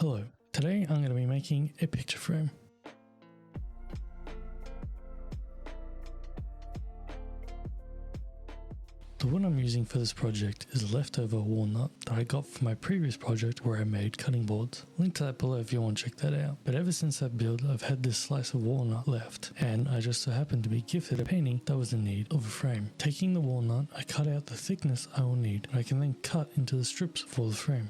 Hello, today I'm going to be making a picture frame. The wood I'm using for this project is leftover walnut that I got from my previous project where I made cutting boards. Link to that below if you want to check that out. But ever since that build I've had this slice of walnut left, and I just so happened to be gifted a painting that was in need of a frame. Taking the walnut, I cut out the thickness I will need, and I can then cut into the strips for the frame.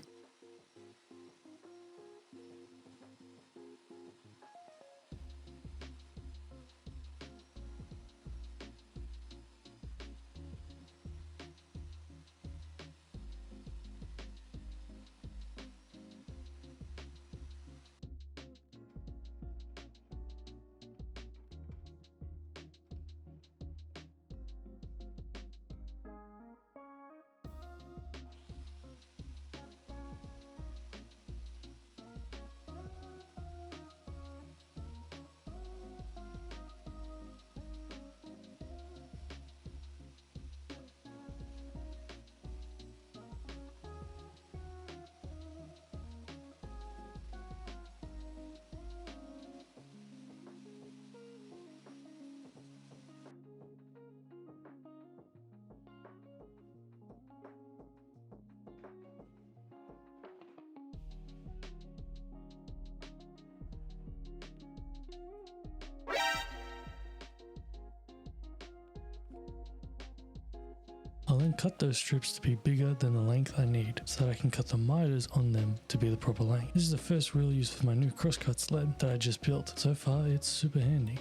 I'll then cut those strips to be bigger than the length I need so that I can cut the miters on them to be the proper length. This is the first real use for my new crosscut sled that I just built. So far it's super handy.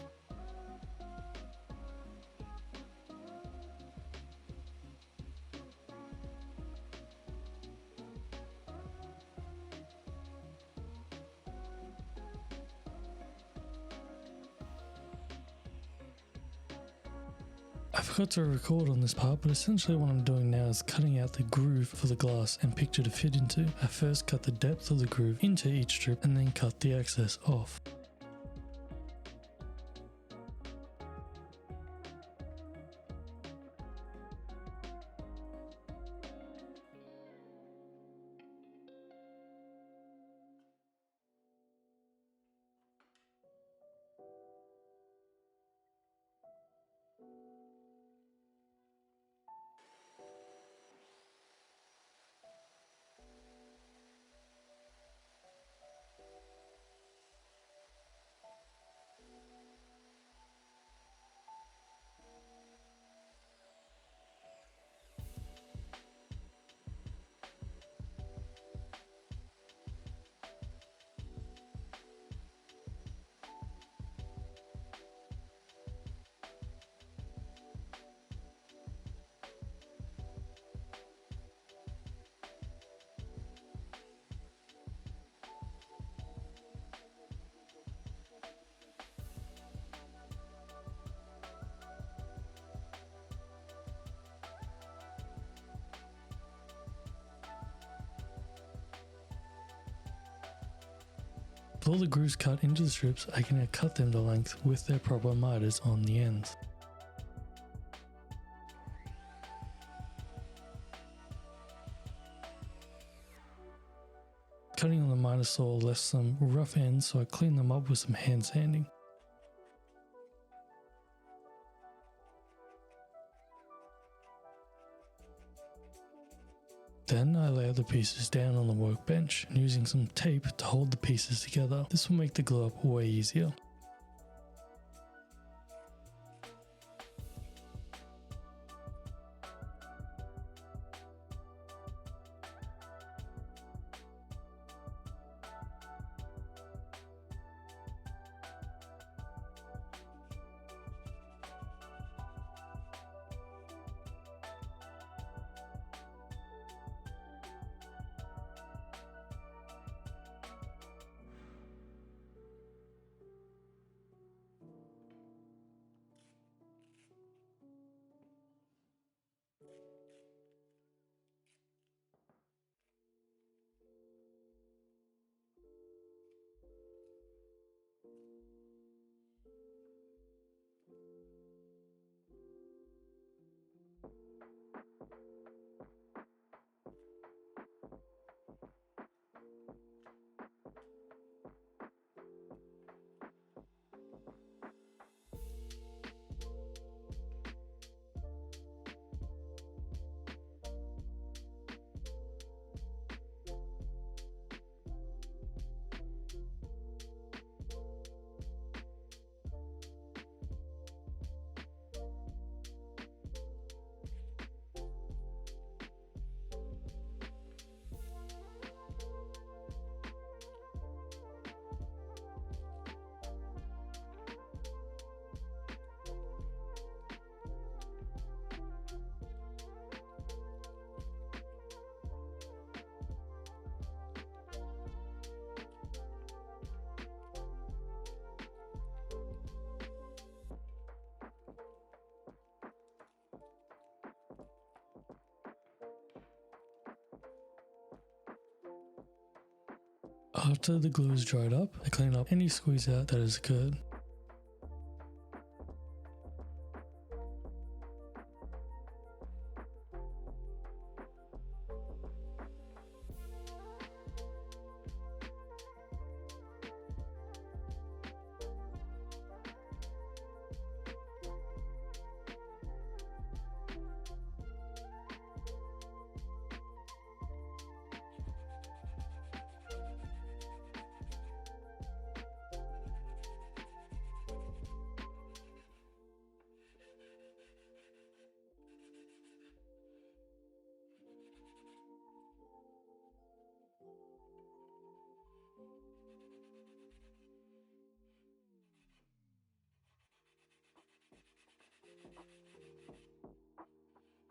I forgot to record on this part, but essentially what I'm doing now is cutting out the groove for the glass and picture to fit into. I first cut the depth of the groove into each strip and then cut the excess off. With all the grooves cut into the strips, I can now cut them to length with their proper miters on the ends. Cutting on the miter saw left some rough ends, so I cleaned them up with some hand sanding. Then I lay the pieces down on the workbench and using some tape to hold the pieces together. This will make the glue up way easier. After the glue is dried up, I clean up any squeeze out that has occurred.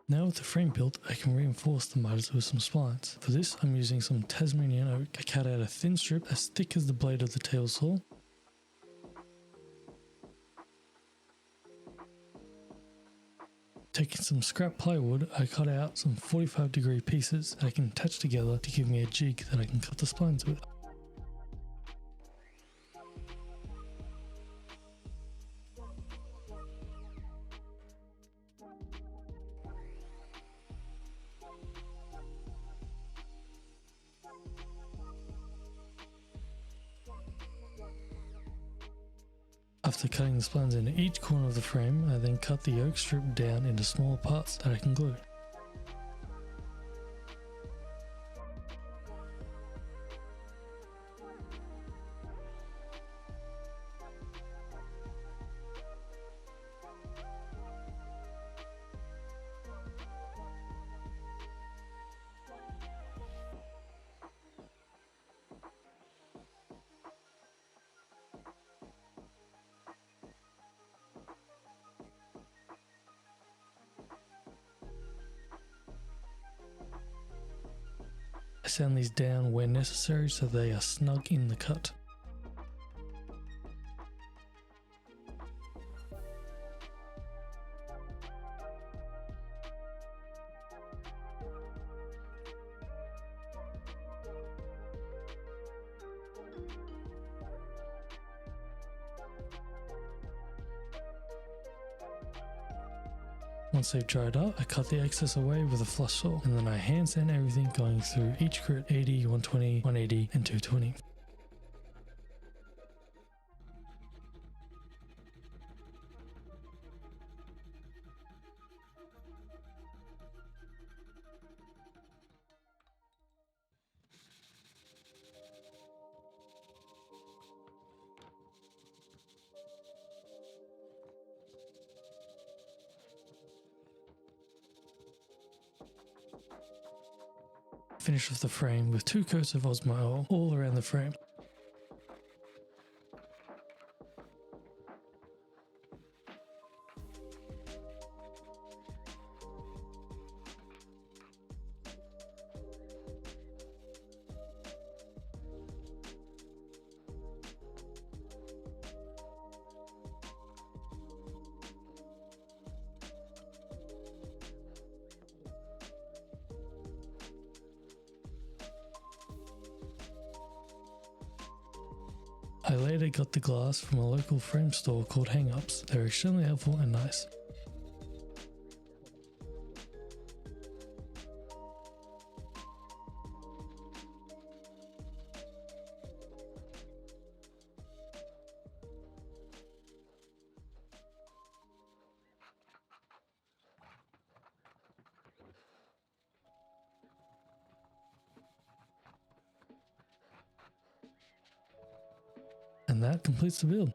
Now with the frame built, I can reinforce the motors with some splines. For this, I'm using some Tasmanian oak. I cut out a thin strip as thick as the blade of the table saw. Taking some scrap plywood, I cut out some 45-degree pieces that I can attach together to give me a jig that I can cut the splines with. After cutting the splines into each corner of the frame, I then cut the oak strip down into smaller parts that I can glue. I sand these down where necessary so they are snug in the cut. Once they've dried up, I cut the excess away with a flush saw, and then I hand sand everything going through each grit 80, 120, 180 and 220. Finish off the frame with 2 coats of Osmo oil all around the frame. I later got the glass from a local frame store called Hang Ups. They're extremely helpful and nice. And that completes the build.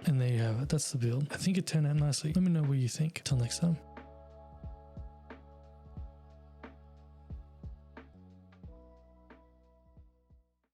And there you have it, that's the build. I think it turned out nicely. Let me know what you think. Till next time.